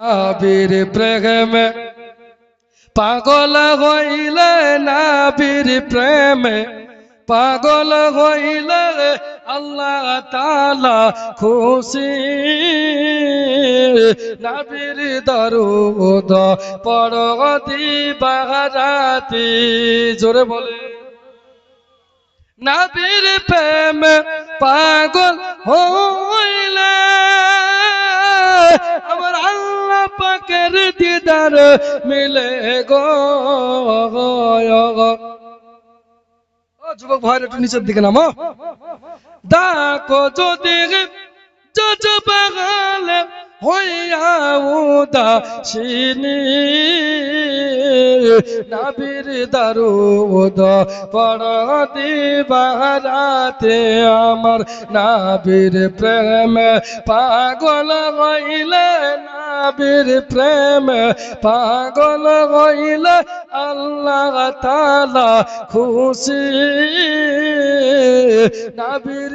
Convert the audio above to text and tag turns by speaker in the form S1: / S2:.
S1: নাবির প্রেমে পাগল হইলে, নাবির প্রেমে পাগল হইলে আল্লাহ তাআলা খুশি। নবীর দরুদ পড়ো দিবারাতি, জোরে বলে। নবীর প্রেমে পাগল হইলে আমার আল্লাহ পাকের দিদার মিলে গো। যুবক ভাইরা একটু নিচের দিকে নামো। ডাকো যদি বাগালে হইয়া উদাসিনী, নবীর দরুদ পড়ো দিবারাতে আমার নবীর প্রেমে পাগল হইলে, নবীর প্রেমে পাগল হইলে আল্লাহ তাআলা খুশি। নবীর